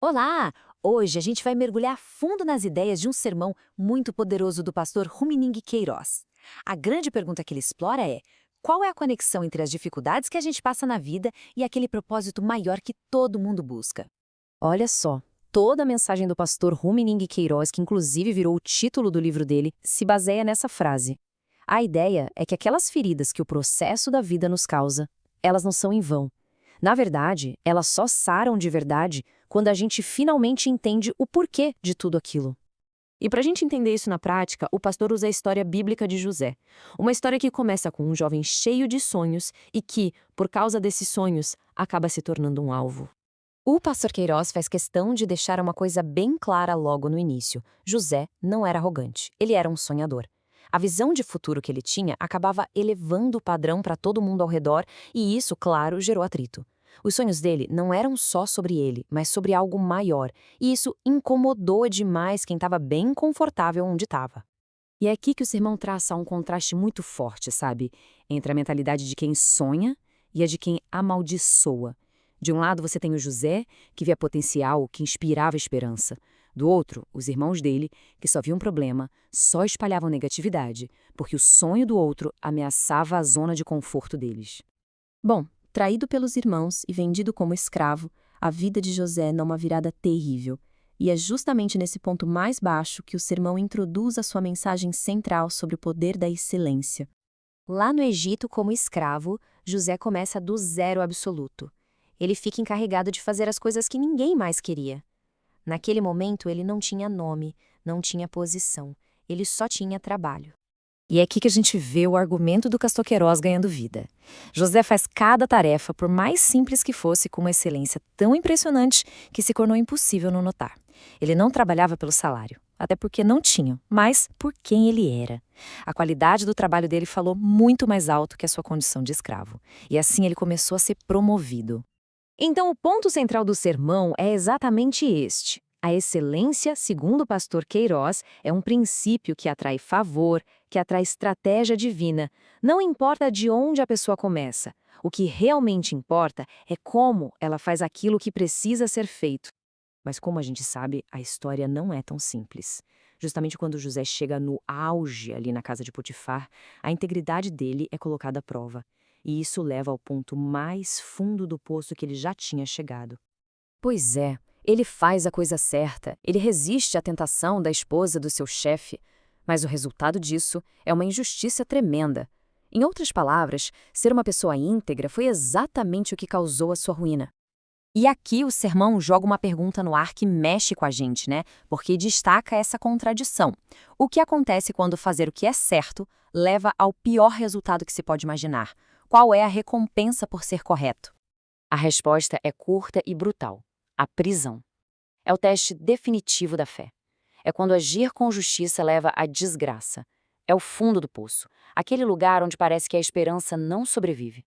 Olá! Hoje a gente vai mergulhar fundo nas ideias de um sermão muito poderoso do pastor Rumining Queiroz. A grande pergunta que ele explora é: qual é a conexão entre as dificuldades que a gente passa na vida e aquele propósito maior que todo mundo busca? Olha só, toda a mensagem do pastor Rumining Queiroz, que inclusive virou o título do livro dele, se baseia nessa frase. A ideia é que aquelas feridas que o processo da vida nos causa, elas não são em vão. Na verdade, elas só saram de verdade quando a gente finalmente entende o porquê de tudo aquilo. E para a gente entender isso na prática, o pastor usa a história bíblica de José. Uma história que começa com um jovem cheio de sonhos e que, por causa desses sonhos, acaba se tornando um alvo. O pastor Queiroz faz questão de deixar uma coisa bem clara logo no início. José não era arrogante, ele era um sonhador. A visão de futuro que ele tinha acabava elevando o padrão para todo mundo ao redor e isso, claro, gerou atrito. Os sonhos dele não eram só sobre ele, mas sobre algo maior, e isso incomodou demais quem estava bem confortável onde estava. E é aqui que o sermão traça um contraste muito forte, sabe? Entre a mentalidade de quem sonha e a de quem amaldiçoa. De um lado você tem o José, que via potencial, que inspirava esperança. Do outro, os irmãos dele, que só viam problema, só espalhavam negatividade, porque o sonho do outro ameaçava a zona de conforto deles. Bom, traído pelos irmãos e vendido como escravo, a vida de José dá uma virada terrível. E é justamente nesse ponto mais baixo que o sermão introduz a sua mensagem central sobre o poder da excelência. Lá no Egito, como escravo, José começa do zero absoluto. Ele fica encarregado de fazer as coisas que ninguém mais queria. Naquele momento, ele não tinha nome, não tinha posição, ele só tinha trabalho. E é aqui que a gente vê o argumento do Castor Queiroz ganhando vida. José faz cada tarefa, por mais simples que fosse, com uma excelência tão impressionante que se tornou impossível não notar. Ele não trabalhava pelo salário, até porque não tinha, mas por quem ele era. A qualidade do trabalho dele falou muito mais alto que a sua condição de escravo. E assim ele começou a ser promovido. Então, o ponto central do sermão é exatamente este. A excelência, segundo o pastor Queiroz, é um princípio que atrai favor, que atrai estratégia divina. Não importa de onde a pessoa começa. O que realmente importa é como ela faz aquilo que precisa ser feito. Mas como a gente sabe, a história não é tão simples. Justamente quando José chega no auge ali na casa de Potifar, a integridade dele é colocada à prova. E isso leva ao ponto mais fundo do poço que ele já tinha chegado. Pois é, ele faz a coisa certa, ele resiste à tentação da esposa do seu chefe, mas o resultado disso é uma injustiça tremenda. Em outras palavras, ser uma pessoa íntegra foi exatamente o que causou a sua ruína. E aqui o sermão joga uma pergunta no ar que mexe com a gente, né? Porque destaca essa contradição. O que acontece quando fazer o que é certo leva ao pior resultado que se pode imaginar? Qual é a recompensa por ser correto? A resposta é curta e brutal: a prisão. É o teste definitivo da fé. É quando agir com justiça leva à desgraça. É o fundo do poço, aquele lugar onde parece que a esperança não sobrevive.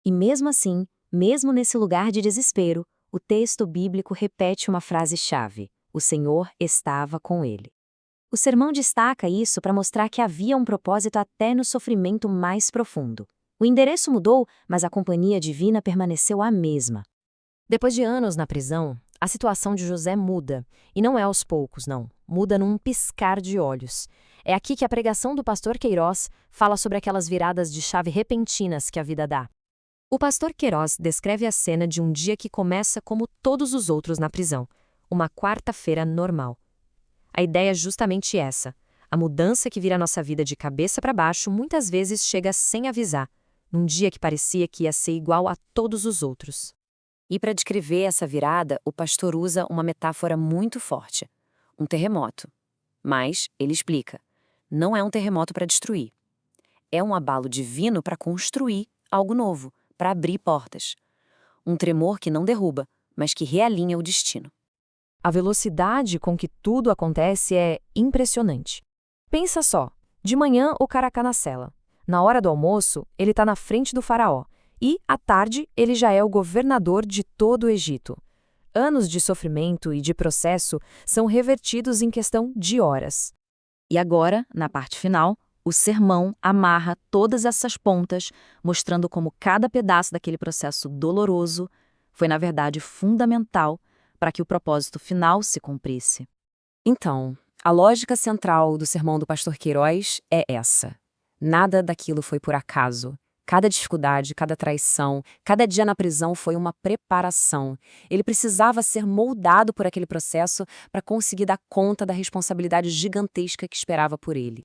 E mesmo assim, mesmo nesse lugar de desespero, o texto bíblico repete uma frase-chave: o Senhor estava com ele. O sermão destaca isso para mostrar que havia um propósito até no sofrimento mais profundo. O endereço mudou, mas a companhia divina permaneceu a mesma. Depois de anos na prisão, a situação de José muda. E não é aos poucos, não. Muda num piscar de olhos. É aqui que a pregação do pastor Queiroz fala sobre aquelas viradas de chave repentinas que a vida dá. O pastor Queiroz descreve a cena de um dia que começa como todos os outros na prisão, uma quarta-feira normal. A ideia é justamente essa. A mudança que vira nossa vida de cabeça para baixo muitas vezes chega sem avisar, num dia que parecia que ia ser igual a todos os outros. E para descrever essa virada, o pastor usa uma metáfora muito forte: um terremoto. Mas, ele explica, não é um terremoto para destruir. É um abalo divino para construir algo novo, para abrir portas. Um tremor que não derruba, mas que realinha o destino. A velocidade com que tudo acontece é impressionante. Pensa só, de manhã o cara está na cela. Na hora do almoço, ele está na frente do faraó. E, à tarde, ele já é o governador de todo o Egito. Anos de sofrimento e de processo são revertidos em questão de horas. E agora, na parte final, o sermão amarra todas essas pontas, mostrando como cada pedaço daquele processo doloroso foi, na verdade, fundamental para que o propósito final se cumprisse. Então, a lógica central do sermão do pastor Queiroz é essa. Nada daquilo foi por acaso. Cada dificuldade, cada traição, cada dia na prisão foi uma preparação. Ele precisava ser moldado por aquele processo para conseguir dar conta da responsabilidade gigantesca que esperava por ele.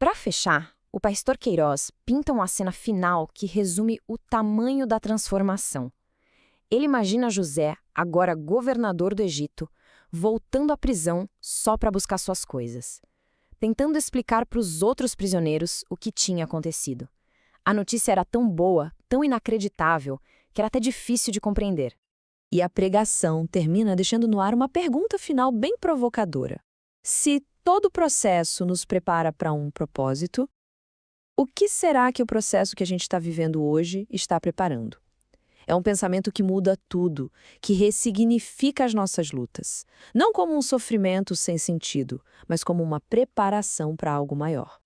Para fechar, o pastor Queiroz pinta uma cena final que resume o tamanho da transformação. Ele imagina José, agora governador do Egito, voltando à prisão só para buscar suas coisas, tentando explicar para os outros prisioneiros o que tinha acontecido. A notícia era tão boa, tão inacreditável, que era até difícil de compreender. E a pregação termina deixando no ar uma pergunta final bem provocadora. Se todo o processo nos prepara para um propósito, o que será que o processo que a gente está vivendo hoje está preparando? É um pensamento que muda tudo, que ressignifica as nossas lutas. Não como um sofrimento sem sentido, mas como uma preparação para algo maior.